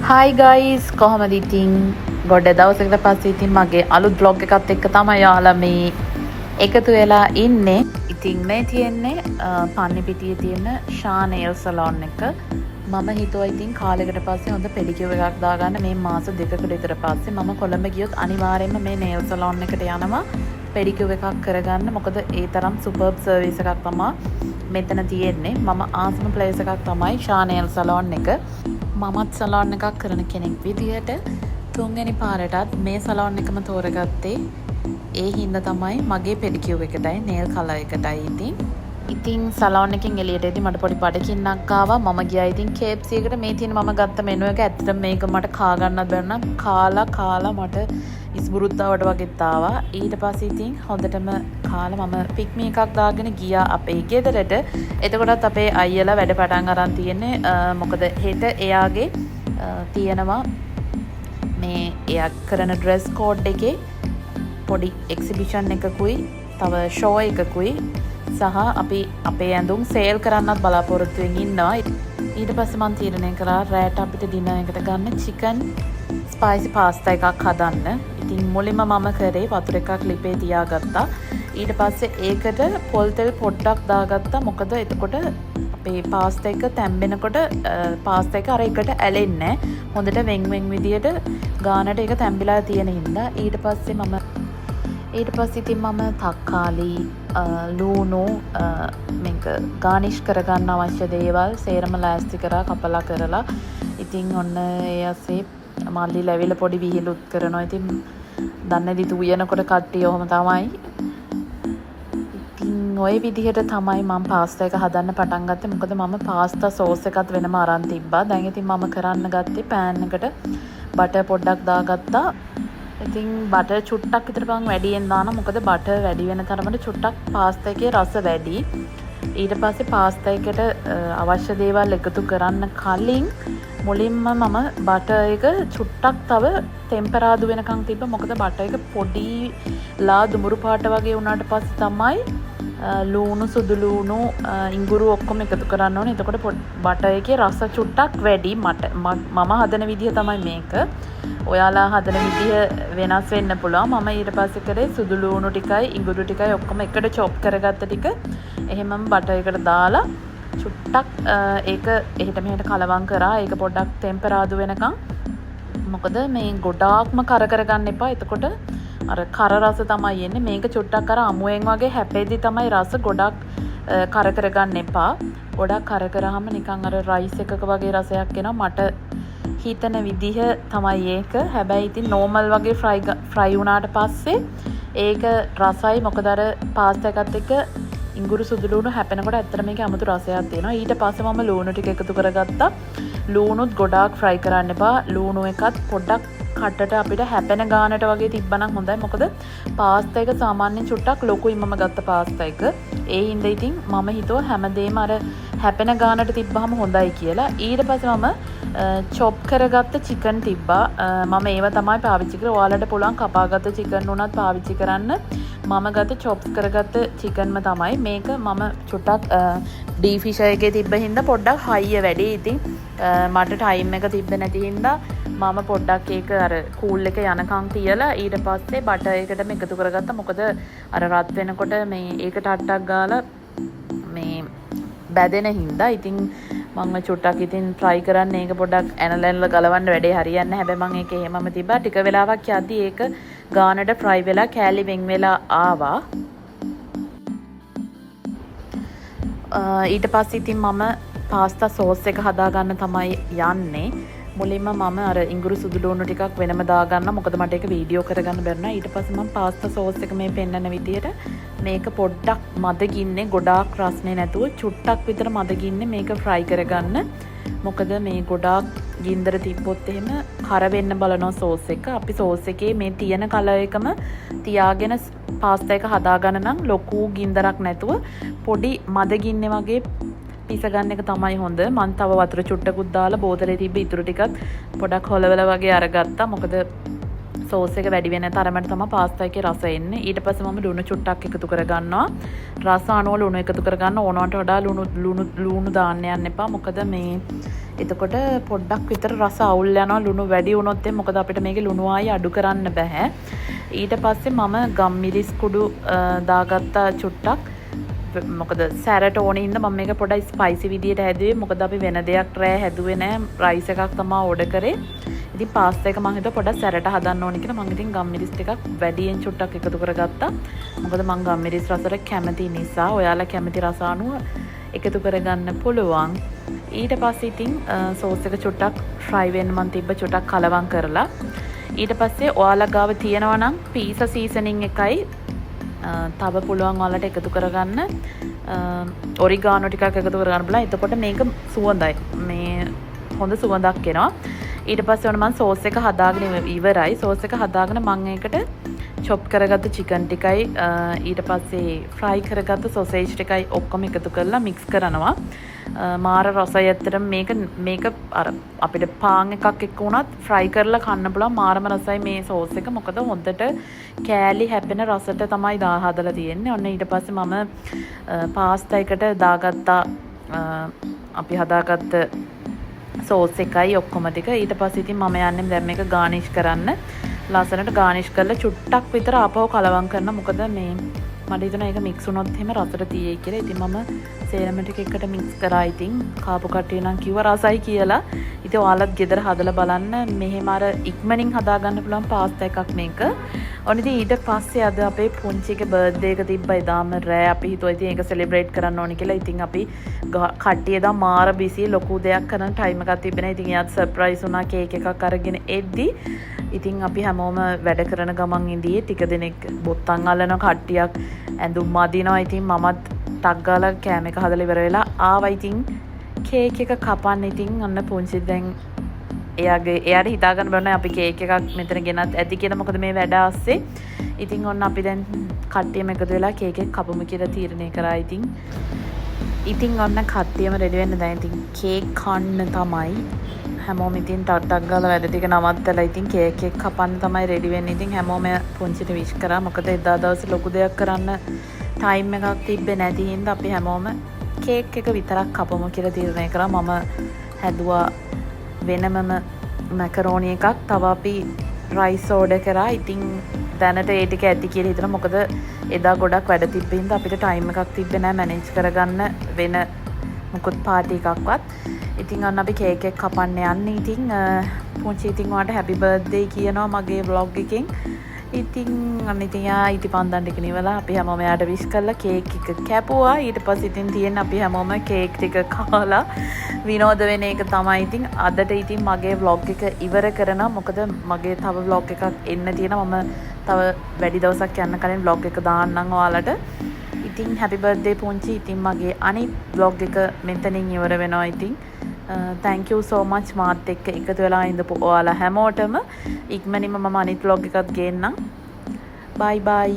Hi guys කොහමද ඉතින් ගොඩ දවසකට පස්සේ ඉතින් මගේ අලුත් vlog එකත් එක්ක තමයි යාලා මේ එකතු වෙලා ඉන්නේ. ඉතින් මේ තියෙන්නේ පන්නිපිටියේ තියෙන ෂා nail salon එක. මම හිතුවා ඉතින් කාලයකට පස්සේ හොඳ පෙඩිකියුර් එකක් දාගන්න මේ මාස දෙකකට විතර පස්සේ මම කොළඹ ගියොත් අනිවාර්යයෙන්ම මේ nail salon එකට යනවා පෙඩිකියුර් එකක් කරගන්න. මොකද ඒ තරම් superb service එකක් තමයි මෙතන තියෙන්නේ. මම ආසම place එකක් තමයි ෂා nail salon එක. මමත් සලෝන් එකක් කරන කෙනෙක් විදිහට තුන්වෙනි පාරටත් මේ සලෝන් එකම තෝරගත්තේ ඒ හින්දා තමයි මගේ පෙඩිකියුර් එකටයි නේල් කලර් එකටයි ඉතින් සලෝන් එකෙන් එළියට එද්දි මට පොඩි බඩගින්නක් ආවා. මම ගියා ඉතින් KFC එකට. මේ තියෙන මම ගත්ත මෙනු එක ඇත්තටම මේක මට කා ගන්නත් බැරි නම් කාලා මට ඉස්බුරුද්දාවට වගේත් ආවා. ඊට පස්සේ ඉතින් හොඳටම කාලා මම පික්මි එකක් දාගෙන ගියා අපේ ගෙදරට. එතකොටත් අපේ අයියලා වැඩ පටන් අරන් තියෙන්නේ. මොකද හෙට එයාගේ තියෙනවා මේ එයා කරන ඩ්‍රෙස් කෝඩ් එකේ පොඩි එක්සිබිෂන් එකකුයි තව ෂෝ එකකුයි සහ අපි අපේ ඇඳුම් සේල් කරන්නත් බලාපොරොත්තු වෙමින් ඉන්නවා. ඊට පස්සේ මම තීරණය කරා රෑට අපිට ඩිනර් එකට ගන්න චිකන් ස්පයිසි පාස්තා එකක් හදන්න. ඉතින් මුලින්ම මම කරේ වතුර එකක් ලිපේ තියාගත්තා. ඊට පස්සේ ඒකට පොල් තෙල් පොඩ්ඩක් දාගත්තා. මොකද එතකොට අපේ පාස්තා එක තැම්බෙනකොට පාස්තා එක අර එකට ඇලෙන්නේ නැහැ. හොඳට වෙන් විදියට ගානට ඒක තැම්බිලා තියෙන හින්දා ඊට පස්සේ ඉතින් මම තක්කාලි ලූණු මේක ගානිෂ් කරගන්න අවශ්‍ය දේවල් සේරම ලෑස්ති කරලා කපලා කරලා ඉතින් ඔන්න ඒ ඇස්සේ මල්ලි ලැබිලා පොඩි විහිළුත් කරනවා. ඉතින් දන්නේ දිතු උයනකොට කට්ටිය ඔහම තමයි. ඉතින් ওই විදිහට තමයි මම පාස්තා එක හදන්න පටන් ගත්තේ. මොකද මම පාස්තා සෝස් එකත් වෙනම අරන් තිබ්බා. දැන් ඉතින් මම කරන්න ගත්තේ පෑන් එකට බටර් පොඩ්ඩක් දාගත්තා. ඉතින් බටර් චුට්ටක් විතර මම වැඩියෙන් දානවා. මොකද බටර් වැඩි වෙන තරමට චුට්ටක් පාස්තා එකේ රස වැඩි. ඊට පස්සේ පාස්තා එකට අවශ්‍ය දේවල් එකතු කරන්න කලින් මුලින්ම මම බටර් එක චුට්ටක් තව ටෙම්පරාදු වෙනකන් තිබ්බා. මොකද බටර් එක පොඩිලා දුඹුරු පාට වගේ වුණාට පස්සේ තමයි ලූණු සුදු ලූණු ඉඟුරු ඔක්කොම එකතු කරන්න ඕනේ. එතකොට බටර් එකේ රස චුට්ටක් වැඩි. මම හදන විදිහ තමයි මේක. ඔයාලා හදන විදිහ වෙනස් වෙන්න පුළුවන්. මම ඊට පස්සේ කරේ සුදු ලූණු ටිකයි ඉඟුරු ටිකයි ඔක්කොම එකට චොප් කරගත්ත ටික එහෙමම බටර් එකට දාලා චුට්ටක් ඒක එහෙට මෙහෙට කලවම් කරා. ඒක පොඩ්ඩක් ටෙම්පරාදු වෙනකන්. මොකද මේ ගොඩාක්ම කර කරගන්න එපා. එතකොට අර කර රස තමයි එන්නේ. මේක චුට්ටක් අර අමුවෙන් වගේ හැපෙද්දි තමයි රස ගොඩක් කර කරගන්න එපා. ගොඩක් කර කරාම නිකන් අර රයිස් එකක වගේ රසයක් එනවා. මට හිතන විදිහ තමයි ඒක. හැබැයි ඉතින් නෝමල් වගේ ෆ්‍රයි වුණාට පස්සේ ඒක රසයි. මොකද අර පාස්තා එකත් එක්ක ඉඟුරු සුදු ලූණු හැපෙනකොට ඇත්තට මේකේ අමුතු රසයක් තියෙනවා. ඊට පස්සේ මම ලූණු ටික එකතු කරගත්තා. ලූණුත් ගොඩාක් ෆ්‍රයි කරන්න එපා. ලූණු එකත් පොඩ්ඩක් කටට අපිට හැපෙන ගානට වගේ තිබ්බනම් හොඳයි. මොකද පාස්තා එක සාමාන්‍යයෙන් චුට්ටක් ලොකුයි මම ගත්ත පාස්තා එක. ඒ හින්දා ඉතින් මම හිතුවා හැමදේම අර හැපෙන ගානට තිබ්බහම හොඳයි කියලා. ඊට පස්සේ මම චොප් කරගත්ත චිකන් තිබ්බා. මම ඒව තමයි පාවිච්චි කරේ. ඔයාලට පුළුවන් කපාගත්ත චිකන් උනත් පාවිච්චි කරන්න. මම ගත්ත චොප්ස් කරගත්ත චිකන්ම තමයි. මේක මම චුට්ටක් ඩීප් ෆිෂ් එකේ තිබ්බ හින්දා පොඩ්ඩක් හයිය වැඩි. ඉතින් මට ටයිම් එක තිබ්බේ නැති හින්දා මම පොඩ්ඩක් ඒක අර කූල් එක යනකම් තියලා ඊට පස්සේ බටර් එකටම එකතු කරගත්තා. මොකද අර රත් වෙනකොට මේ ඒකට අට්ටක් ගාලා මේ බැදෙන හින්දා. ඉතින් මම චුට්ටක් ඉතින් try කරන්න ඒක පොඩ්ඩක් ඇනලැනලා ගලවන්න වැඩේ හරියන්නේ නැහැ. හැබැයි මම ඒක එහෙමම තිබ්බා. ටික වෙලාවක් යද්දී ඒක ගානට fry වෙලා කෑලි වෙන් වෙලා ආවා. ඊට පස්සේ ඉතින් මම පාස්තා සෝස් එක හදාගන්න තමයි යන්නේ. මුලින්ම මම අර ඉඟුරු සුදු ලූණු ටිකක් වෙනම දාගන්න. මොකද මට ඒක වීඩියෝ කරගන්න බැරි නා. ඊට පස්සේ මම පාස්තා සෝස් එක මේ පෙන්නන විදියට මේක පොඩ්ඩක් මද ගින්නේ ගොඩාක් රස්නේ නැතුව චුට්ටක් විතර මද ගින්නේ මේක fry කරගන්න. මොකද මේ ගොඩාක් ගින්දර තිබ්බොත් එහෙම කර වෙන්න බලනවා සෝස් එක. අපි සෝස් එකේ මේ තියෙන කලර් එකම තියාගෙන පාස්තා එක හදාගන්න නම් ලොකු ගින්දරක් නැතුව පොඩි මද ගින්නේ වගේ පිස ගන්න එක තමයි හොඳ. මං තව වතුර චුට්ටකුත් දාලා බෝතලේ තිබ්බ ඉතුරු ටිකත් පොඩක් හොලවලා වගේ අරගත්තා. මොකද සෝස් එක වැඩි වෙන තරමට තමයි පාස්තා එකේ රස එන්නේ. ඊට පස්සේ මම ලුණු චුට්ටක් එකතු කරගන්නවා. රස අනුව ලුණු එකතු කරගන්න ඕනවට වඩා ලුණු දාන්න යන්න එපා. මොකද මේ එතකොට පොඩ්ඩක් විතර රස අවුල් යනවා. ලුණු වැඩි වුණොත් මොකද අපිට මේකේ ලුණු ආයි අඩු කරන්න බෑ. ඊට පස්සේ මම ගම්මිරිස් කුඩු දාගත්තා චුට්ටක්. මොකද සැරට ඕනේ ඉන්න මම මේක පොඩ්ඩක් ස්පයිසි විදියට හැදුවේ. මොකද අපි වෙන දෙයක් රෑ හැදුවේ නෑ. රයිස් එකක් තමයි ඕඩර් කරේ. ඉතින් පාස්තා එක මම හිතුවා පොඩ්ඩක් සැරට හදන්න ඕනේ කියලා මම ඉතින් ගම්මිරිස් ටිකක් වැඩියෙන් චුට්ටක් එකතු කරගත්තා. මොකද මම ගම්මිරිස් රසට කැමති නිසා. ඔයාලා කැමති රස අනුව එකතු කරගන්න පුළුවන්. ඊට පස්සේ ඉතින් සෝස් එක චුට්ටක් ෆ්‍රයි වෙන්න මම තිබ්බ චුට්ටක් කලවම් කරලා ඊට පස්සේ ඔයාලා ගාව තියෙනවා නම් පීසා සීසනින් එකයි තව පුළුවන් ඔයාලට එකතු කරගන්න ඔරිගානෝ ටිකක් එකතු කරගන්න බලන්න. එතකොට මේක සුවඳයි. මේ හොඳ සුවඳක් එනවා. ඊට පස්සේ ඔන්න මම සෝස් එක හදාගෙන ඉවරයි. සෝස් එක හදාගෙන මම ඒකට චොප් කරගත්ත චිකන් ටිකයි ඊට පස්සේ ෆ්‍රයි කරගත්ත සොසේජ් ටිකයි ඔක්කොම එකතු කරලා මික්ස් කරනවා. මාර රසයි ඇත්තටම මේක අර අපිට පාන් එකක් එක්ක උනත් ෆ්‍රයි කරලා කන්න පුළුවන් මාරම රසයි මේ සෝස් එක. මොකද හොඳට කෑලි හැපෙන රසට තමයි හදලා තියෙන්නේ. ඔන්න ඊට පස්සේ මම පාස්තා එකට දාගත්තා අපි හදාගත්ත සෝස් එකයි ඔක්කොම ටික. ඊට පස්සේ ඉතින් මම යන්නේ දැන් මේක ගානිෂ් කරන්න. ලස්සනට ගානිෂ් කරලා චුට්ටක් විතර ආපහු කලවම් කරනවා. මොකද මේ මට හිතුණා ඒක මික්ස් වුණොත් එහෙම රසට තියෙයි කියලා. ඉතින් මම සේරම ටික එකට මික්ස් කරා. ඉතින් කාපු කට්ටිය නම් කිව්ව රසයි කියලා. ඉතින් ඔයාලත් ගෙදර හදලා බලන්න. මෙහෙම අර ඉක්මනින් හදාගන්න පුළුවන් පාස්තා එකක් මේක. ඔන්න ඉතින් ඊට පස්සේ අද අපේ පුංචිගේ බර්ත්ඩේ එක තිබ්බා. එදාම රෑ අපි හිතුවා ඉතින් ඒක සෙලිබ්‍රේට් කරන්න ඕනි කියලා. ඉතින් අපි කට්ටිය එදා මාර බිසි ලොකු දෙයක් කරන්න ටයිම් එකක් තිබෙනවා. ඉතින් එයාත් සර්ප්‍රයිස් වුණා කේක් එකක් අරගෙන එද්දි. ඉතින් අපි හැමෝම වැඩ කරන ගමන් ඉඳී ටික දෙනෙක් බොත්තම් අල්ලන කට්ටියක් ඇඳුම් අදිනවා. ඉතින් මමත් ටක් ගාලා කෑම එක හදලා ඉවර වෙලා ආවා. ඉතින් කේක් එක කපන්න ඉතින් අන්න පුංචි දැන් එයාට හිතා ගන්න බෑ අපි කේක් එකක් මෙතන ගෙනත් ඇති කියලා. මොකද මේ වැඩ ආස්සේ ඉතින් ඔන්න අපි දැන් කට්ටියම එකතු වෙලා කේක් එක කපමු කියලා තීරණය කරා. ඉතින් ඔන්න කට්ටියම රෙඩි වෙන්න දැන් ඉතින් කේක් කන්න තමයි හැමෝම ඉතින් ටක් ගාලා වැඩ ටික නවත්තලා ඉතින් කේක් එක කපන්න තමයි රෙඩි වෙන්නේ. ඉතින් හැමෝම පුංචිට විශ් කරා. මොකද එදා දවසේ ලොකු දෙයක් කරන්න ටයිම් එකක් තිබ්බේ නැති හින්දා අපි හැමෝම කේක් එක විතරක් කපමු කියලා තීරණය කරා. මම හැදුවා වෙනමම මැකරෝනි එකක්. තව අපි රයිස් ඕඩර් කරා. ඉතින් දැනට ඒ ටික ඇති කියලා හිතනවා. මොකද එදා ගොඩක් වැඩ තිබ්බ හින්දා අපිට ටයිම් එකක් තිබ්බේ නැහැ මැනේජ් කරගන්න වෙන මොකුත් පාටි එකක්වත්. ඉතින් අන්න අපි කේක් එක කපන්න යන්නේ. ඉතින් පුංචි ඉතින් ඔයාට හැපි බර්ත්ඩේ කියනවා මගේ vlog එකෙන්. ඉතින් අන්න ඉතින් ඉති පන්දන් ටික නිවලා අපි හැමෝම එයාට විශ් කරලා කේක් එක කැපුවා. ඊට පස්සේ ඉතින් තියෙන අපි හැමෝම කේක් ටික කාලා විනෝද වෙන එක තමයි. ඉතින් අදට ඉතින් මගේ vlog එක ඉවර කරනවා. මොකද මගේ තව vlog එකක් එන්න තියෙනවා. මම තව වැඩි දවසක් යන්න කලින් vlog එක දාන්නම් ඔයාලට. ඉතින් happy birthday පුංචි. ඉතින් මගේ අනිත් vlog එක මෙතනින් ඉවර වෙනවා. ඉතින් thank you so much මාත් එක්ක එකතු වෙලා ඉඳපු ඔයාලා හැමෝටම. ඉක්මනින්ම මම අනිත් vlog එකත් ගේන්නම්. bye bye.